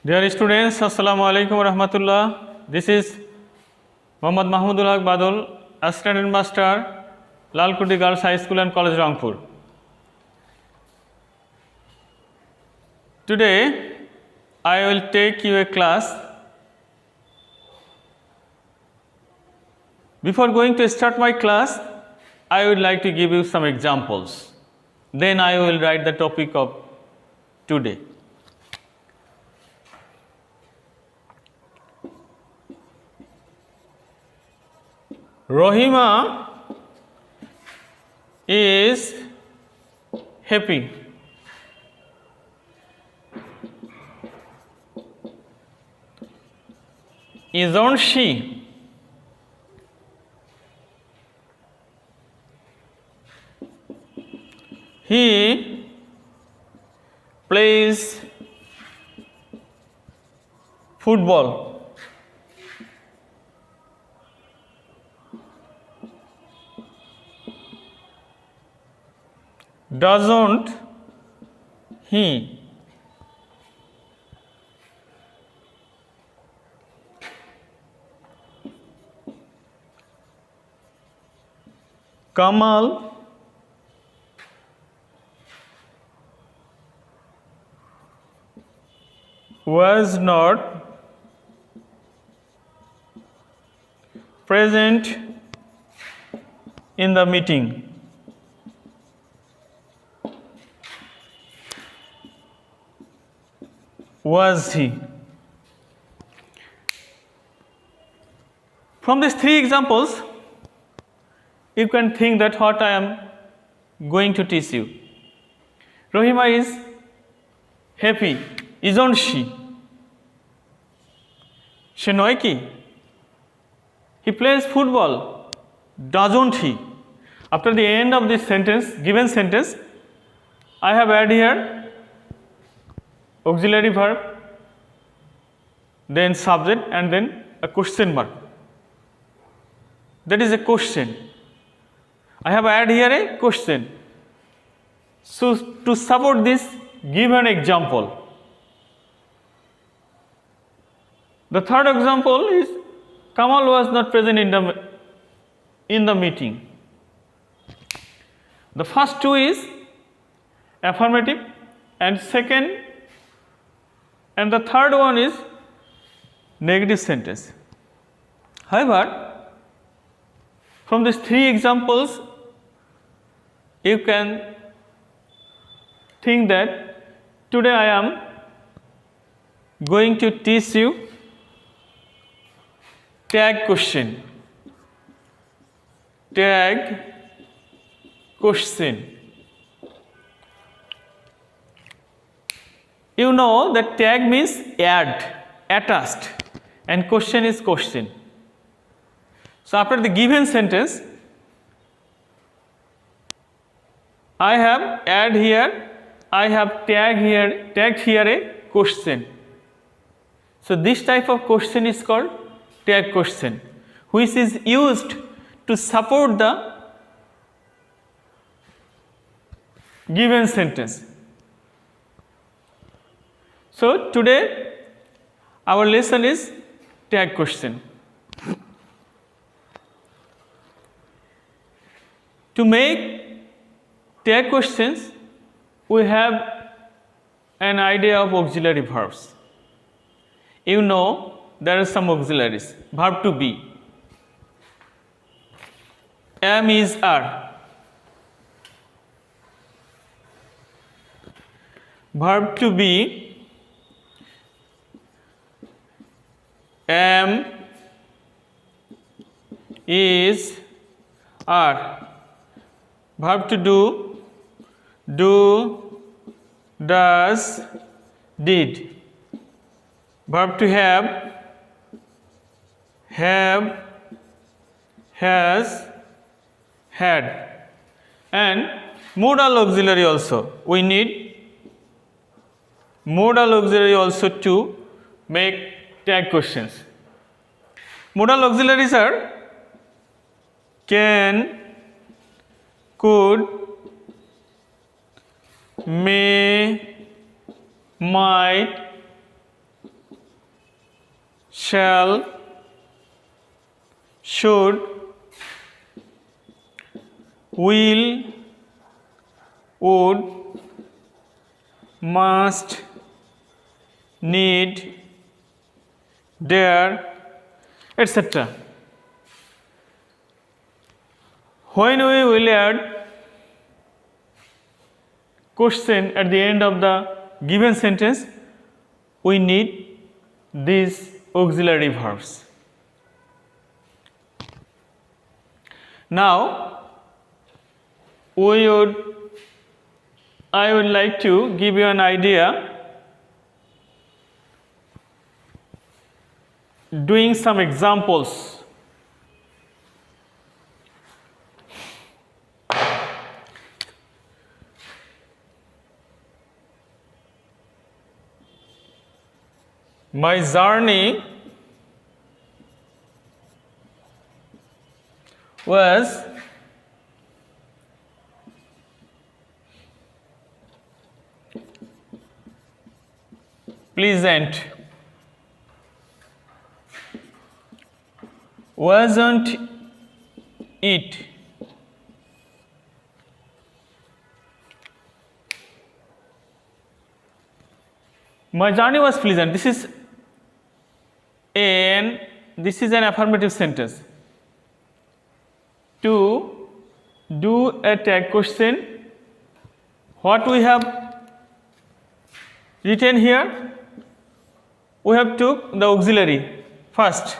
Dear students, Assalamu alaikum warahmatullah. This is Muhammad Mahmudul Haq Badul, Assistant Master, Lalkoti Girls High School and College, Rangpur. Today, I will take you a class. Before going to start my class, I would like to give you some examples. Then I will write the topic of today. Rohima is happy. Isn't she? He plays football. Doesn't he? Kamal was not present in the meeting. Was he? From these three examples, you can think that what I am going to teach you. Rohima is happy, isn't she? She নয় কি? He plays football, doesn't he? After the end of this sentence, given sentence, I have added here auxiliary verb, then subject, and then a question mark. That is a question. I have added here a question. So to support this, give an example. The third example is Kamal was not present in the meeting. The first two is affirmative, and second and the third one is negative sentence. However, from these three examples, you can think that today I am going to teach you tag question. Tag question. You know that tag means add, attached, and question is question. So after the given sentence, I have add here, I have tagged here a question. So this type of question is called tag question, which is used to support the given sentence. So today our lesson is tag question. To make tag questions, we have an idea of auxiliary verbs. You know there are some auxiliaries. Verb to be. Am, is, are. Verb to be. Am, is, are. Verb to do, does, did. Verb to have, has, had. And modal auxiliary also. We need modal auxiliary also to make tag questions. Modal auxiliaries are can, could, may, might, shall, should, will, would, must, need, dare, etc. When we will add question at the end of the given sentence, we need these auxiliary verbs. Now I would like to give you an idea doing some examples. My journey was pleasant. Wasn't it? My journey was pleasant. This is an affirmative sentence. To do a tag question, what we have written here, we have took the auxiliary first.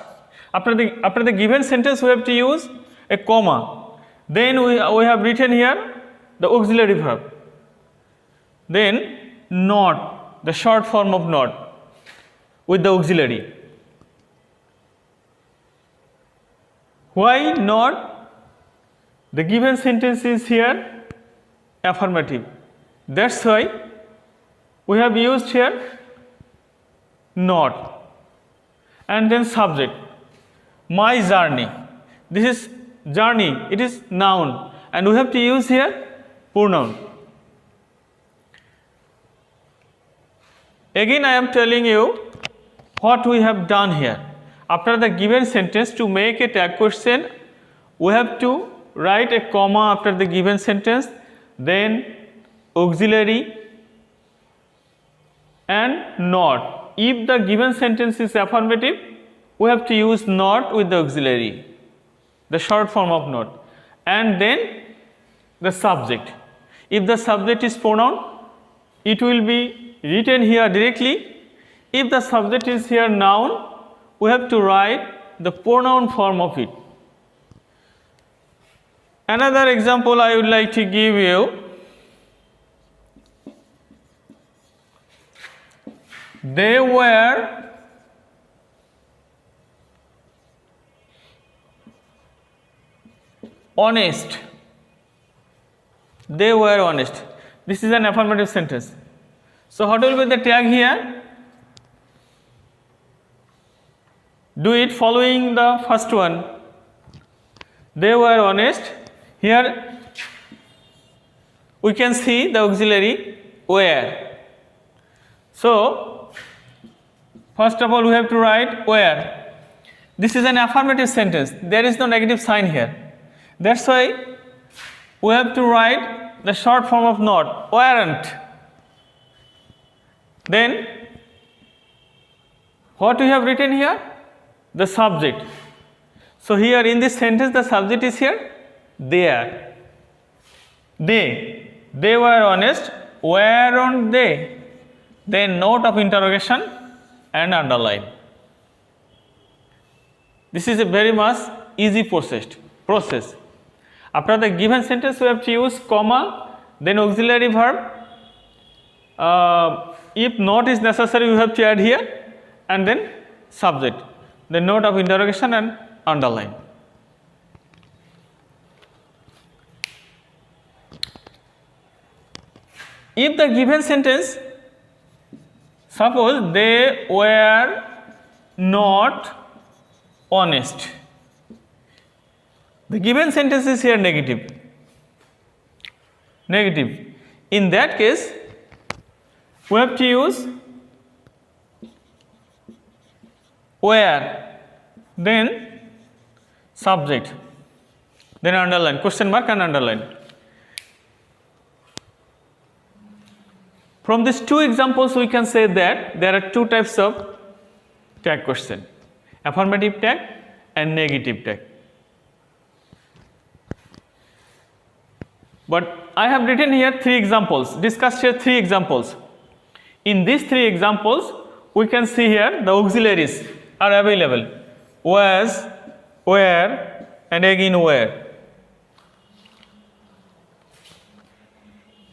After the given sentence, we have to use a comma. Then we have written here the auxiliary verb. Then not, the short form of not with the auxiliary. Why not? The given sentence is here affirmative. That's why we have used here not. And then subject. My journey. This is journey. It is noun. And we have to use here pronoun. Again, I am telling you what we have done here. After the given sentence, to make a tag question, we have to write a comma after the given sentence, then auxiliary and not. If the given sentence is affirmative, we have to use not with the auxiliary, the short form of not, and then the subject. If the subject is pronoun, it will be written here directly. If the subject is here noun, we have to write the pronoun form of it. Another example I would like to give you. They were honest. They were honest. This is an affirmative sentence. So what will be the tag here? Do it following the first one. They were honest. Here we can see the auxiliary were. So first of all we have to write were. This is an affirmative sentence. There is no negative sign here. That's why we have to write the short form of not, weren't. Then what we have written here? The subject. So here in this sentence the subject is here there. They were honest, weren't they? Then note of interrogation and underline. This is a very much easy process. After the given sentence we have to use comma, then auxiliary verb. If not is necessary we have to add here, and then subject, the note of interrogation and underline. If the given sentence, suppose they were not honest, the given sentence is here negative. In that case, we have to use where, then subject, then underline, question mark and underline. From these two examples, we can say that there are two types of tag question: affirmative tag and negative tag. But I have written here three examples, discussed here three examples. In these three examples, we can see here the auxiliaries are available: was, where, and again where.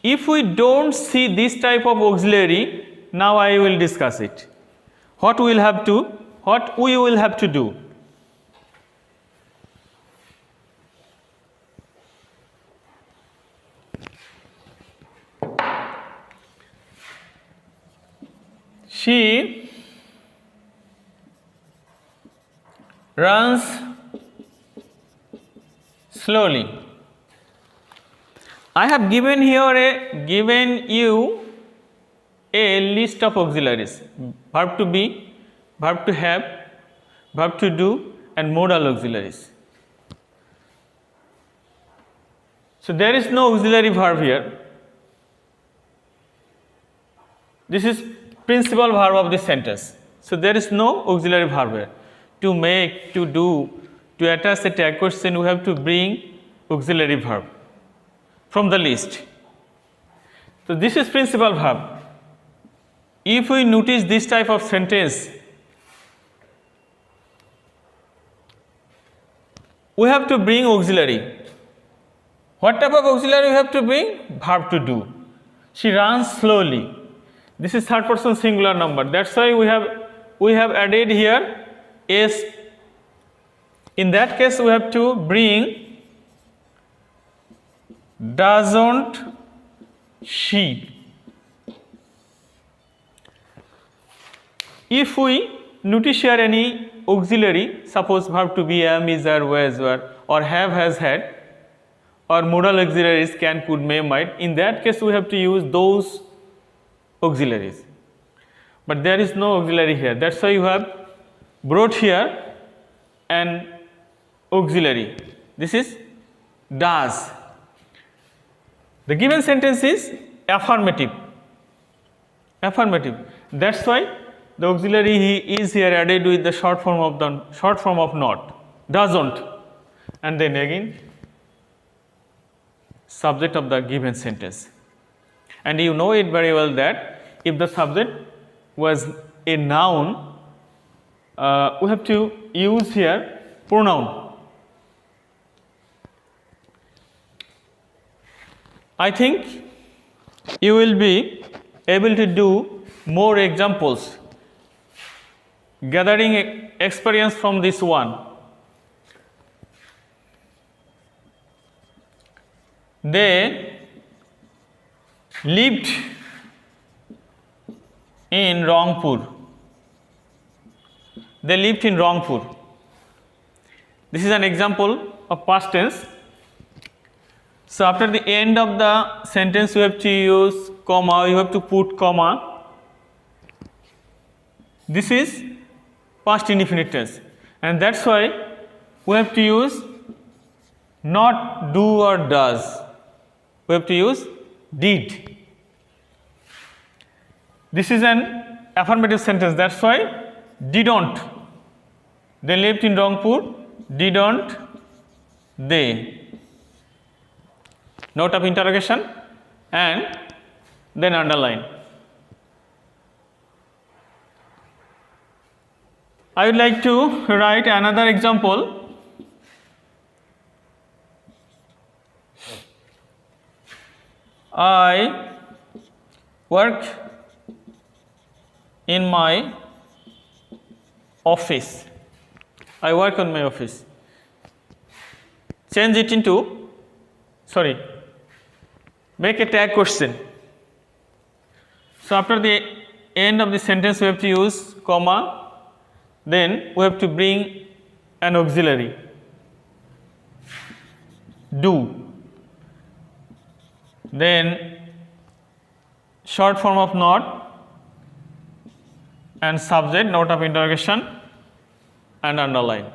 If we don't see this type of auxiliary, now I will discuss it. What we will have to do. She runs slowly. I have given you a list of auxiliaries: verb to be, verb to have, verb to do, and modal auxiliaries. So there is no auxiliary verb here. This is principal verb of this sentence. So there is no auxiliary verb here. To make, to do, to attach a tag question, we have to bring auxiliary verb from the list. So this is principal verb. If we notice this type of sentence, we have to bring auxiliary. What type of auxiliary we have to bring? Verb to do. She runs slowly. This is third person singular number. That's why we have added here s. In that case, we have to bring doesn't she. If we notice here any auxiliary, suppose verb to be, am, is, are, was, were, or have, has, had, or modal auxiliaries can, could, may, might, in that case we have to use those auxiliaries. But there is no auxiliary here. That's why you have brought here an auxiliary. This is does. The given sentence is affirmative. Affirmative. That's why the auxiliary he is here added with the short form of not. Doesn't. And then again subject of the given sentence. And you know it very well that if the subject was a noun, we have to use here pronoun. I think you will be able to do more examples, gathering experience from this one. They lived in Rangpur. They lived in Rangpur. This is an example of past tense. So after the end of the sentence you have to use comma, you have to put comma. This is past indefinite tense, and that's why we have to use not do or does. We have to use did. This is an affirmative sentence, that's why didn't. They lived in Rangpur, didn't they? Note of interrogation and then underline. I would like to write another example. I work in my office. I work on my office. Change it into, make a tag question. So after the end of the sentence we have to use comma, then we have to bring an auxiliary, do, then short form of not and subject, note of interrogation, and underline.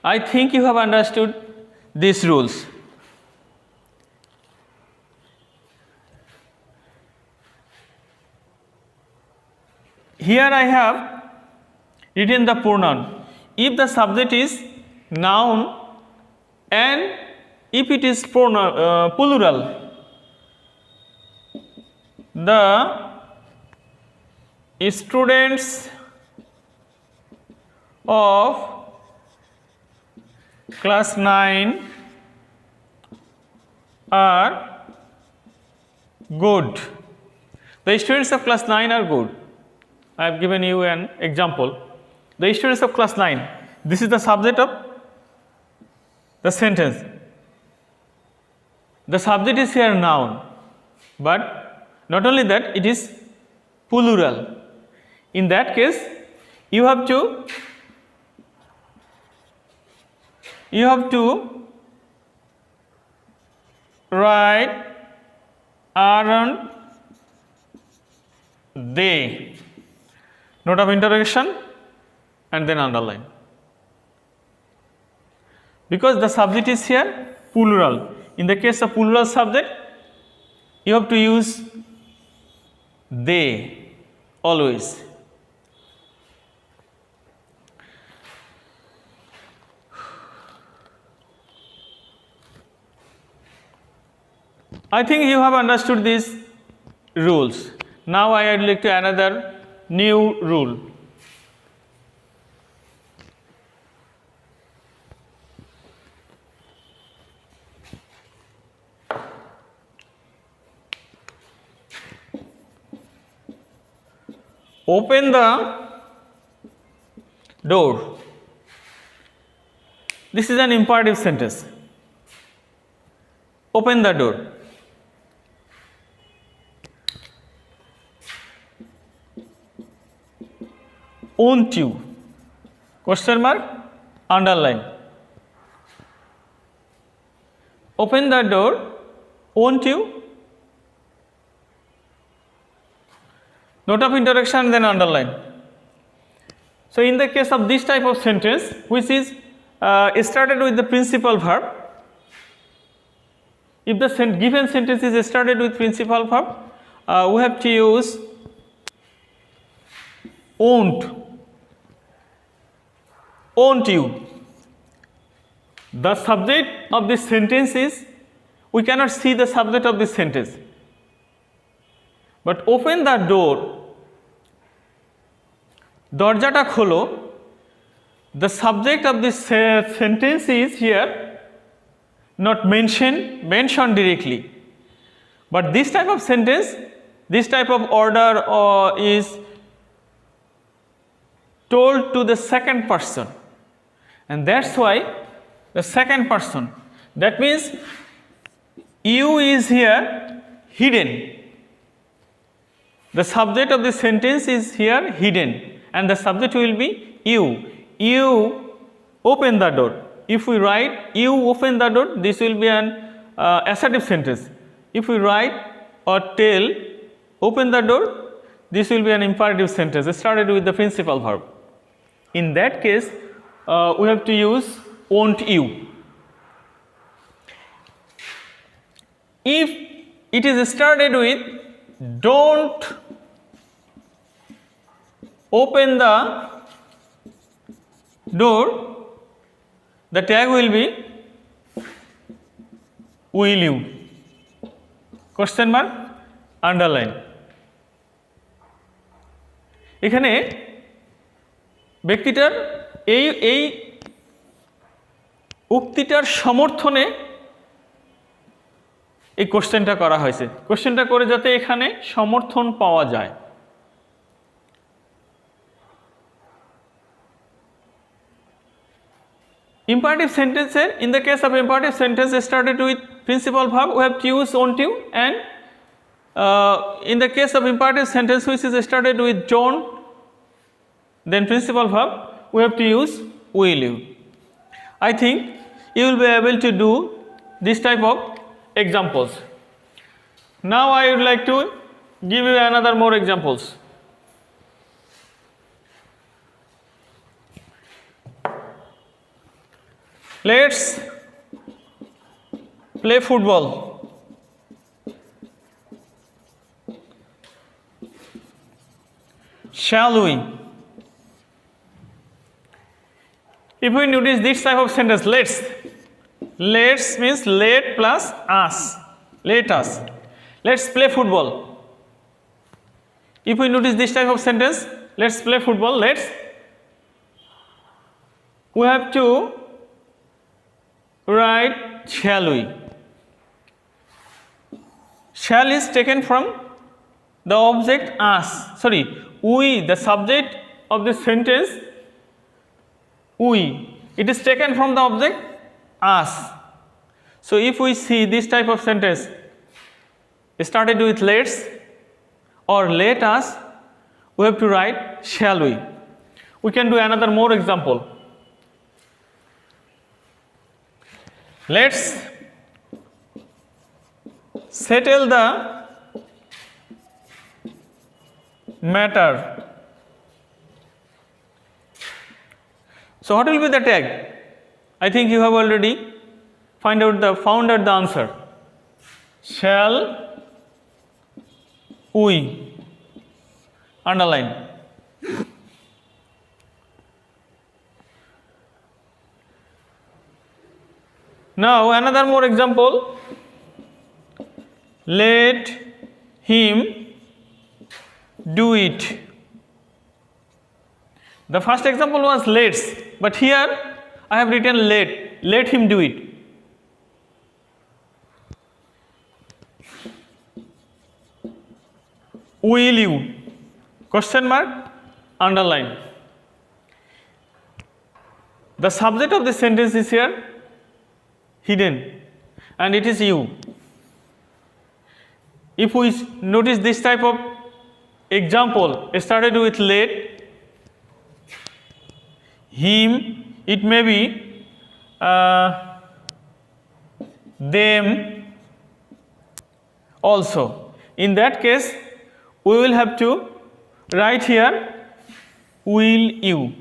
I think you have understood these rules. Here I have written the pronoun. If the subject is noun and if it is plural, the students of class 9 are good. The students of class 9 are good. I have given you an example. The students of class 9, this is the subject of the sentence. The subject is here noun, but not only that, it is plural. In that case, you have to write aren't they, note of interrogation and then underline, because the subject is here plural. In the case of plural subject, you have to use they always. I think you have understood these rules. Now I would like to another new rule. Open the door. This is an imperative sentence. Open the door. Won't you? Question mark, underline. Open the door, won't you? Note of interrogation, then underline. So in the case of this type of sentence, which is started with the principal verb, if the given sentence is started with principal verb, we have to use won't. Won't you? The subject of this sentence is, we cannot see the subject of this sentence, but open the door, দরজাটা খোলো, the subject of this sentence is here not mentioned directly, but this type of sentence, this type of order is told to the second person, and that's why the second person, that means you is here hidden. The subject of the sentence is here hidden and the subject will be you. You open the door. If we write you open the door, this will be an assertive sentence. If we write or tell open the door, this will be an imperative sentence started with the principal verb. In that case, we have to use won't you. If it is started with don't open the door, the tag will be will you? Question mark, underline. এখানে ব্যক্তিটার এই উক্তিটার সমর্থনে এই কোশ্চেনটা করা হয়েছে, কোশ্চেনটা করে যাতে এখানে সমর্থন পাওয়া যায়। Imperative sentences, in the case of imperative sentence started with principal verb, we have to use won't you, and in the case of imperative sentence which is started with John, then principal verb, we have to use will you. I think you will be able to do this type of examples. Now I would like to give you another more examples. Let's play football. Shall we? If we notice this type of sentence, let's means let plus us. Let us. Let's play football. If we notice this type of sentence, let's play football, we have to write shall we. Shall is taken from the object us. Sorry, we, the subject of the sentence, we. It is taken from the object us. So if we see this type of sentence started with let's or let us, we have to write shall we. We can do another more example. Let's settle the matter. So what will be the tag? I think you have already found out the answer. Shall we? Underline. Now another more example. Let him do it. The first example was let's, but here I have written let him do it. Will you? Question mark, underline. The subject of the sentence is here hidden and it is you. If we notice this type of example started with let, him, it may be them also. In that case, we will have to write here will you.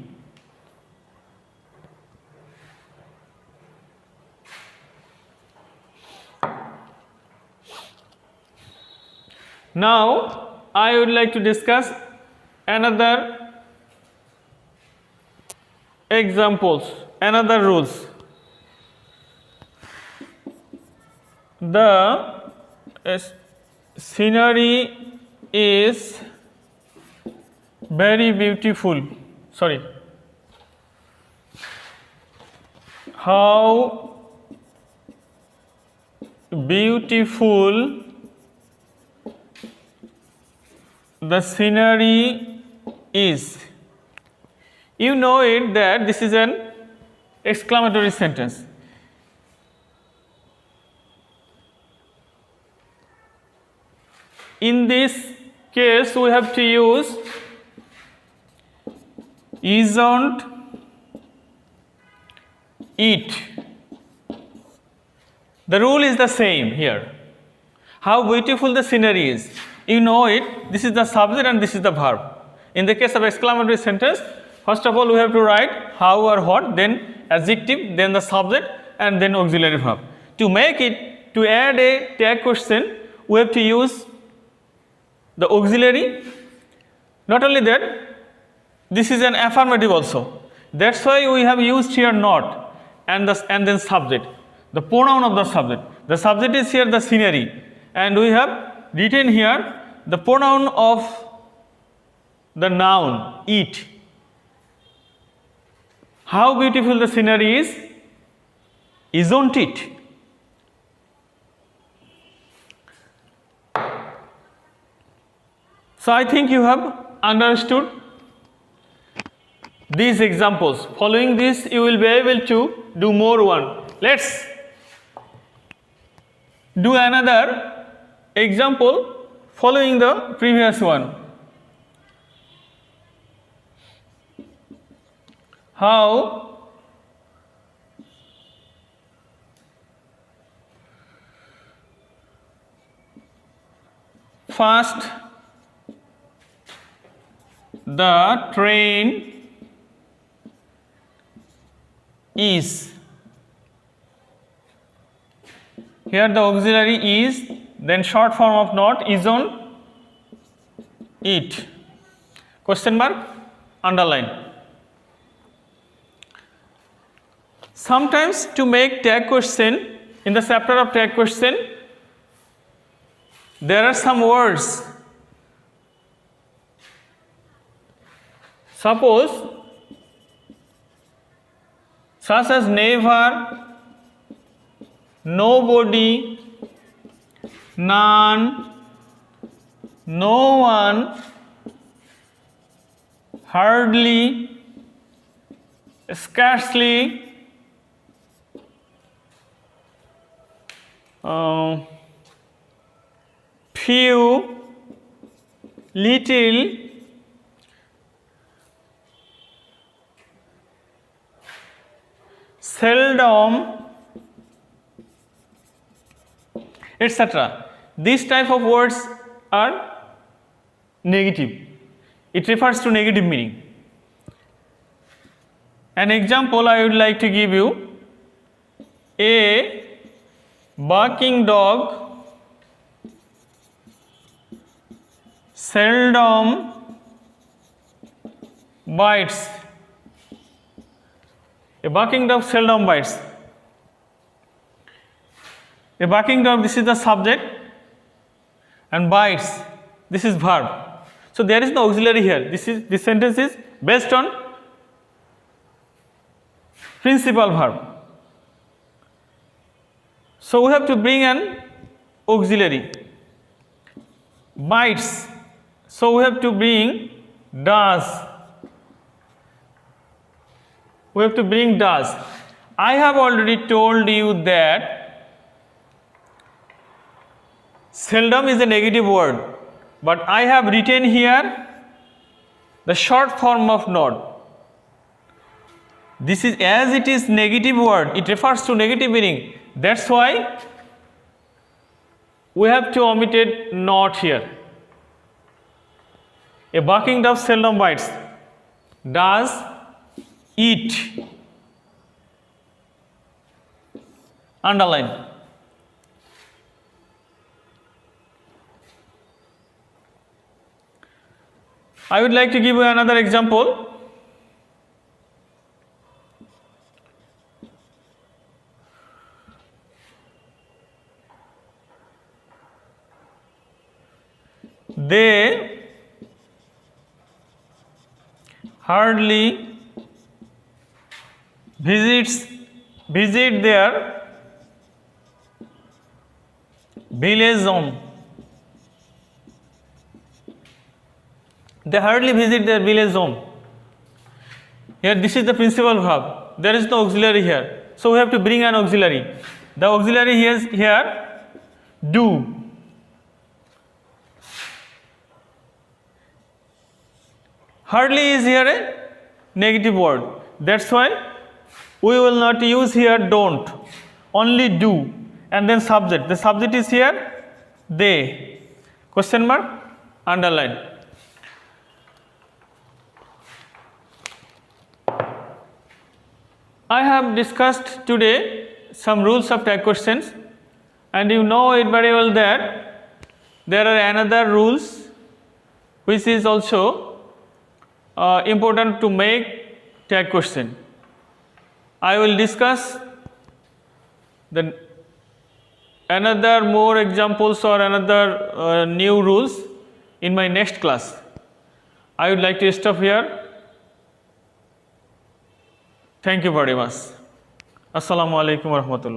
Now I would like to discuss another examples, another rules. The scenery is very beautiful. Sorry. How beautiful the scenery is. You know it that this is an exclamatory sentence. In this case, we have to use isn't it. The rule is the same here. How beautiful the scenery is. You know it, this is the subject and this is the verb. In the case of exclamatory sentence, first of all we have to write how or what, then adjective, then the subject and then auxiliary verb. To make it, to add a tag question, we have to use the auxiliary. Not only that, this is an affirmative also. That's why we have used here not and then subject, the pronoun of the subject. The subject is here the scenery and we have written here the pronoun of the noun it. How beautiful the scenery is, isn't it? So I think you have understood these examples. Following this, you will be able to do more one. Let's do another example following the previous one. How fast the train is. Here the auxiliary is, then short form of not is on it. Question mark, underline. Sometimes to make tag question, in the chapter of tag question, there are some words. Suppose, such as never, nobody, none, no one, hardly, scarcely, few, little, seldom, etc. These type of words are negative. It refers to negative meaning. An example I would like to give you: a barking dog seldom bites. A barking dog seldom bites. A barking dog, this is the subject, and bites, this is verb. So there is no auxiliary here. This sentence is based on principal verb. So we have to bring an auxiliary. Bites, so we have to bring does. We have to bring does. I have already told you that seldom is a negative word, but I have written here the short form of not. This is, as it is negative word, it refers to negative meaning. That's why we have to omitted not here. A barking dog seldom bites. Does eat. Underline. I would like to give you another example. They hardly visit their village home. They hardly visit their village home. Here this is the principal verb. There is no auxiliary here. So we have to bring an auxiliary. The auxiliary is here do. Hardly is here a negative word. That's why we will not use here don't. Only do. And then subject. The subject is here they. Question mark, underline. I have discussed today some rules of tag questions, and you know it very well that there are another rules which is also important to make tag question. I will discuss the another more examples or another new rules in my next class. I would like to stop here. Thank you very much. Assalamu alaikum warahmatullah.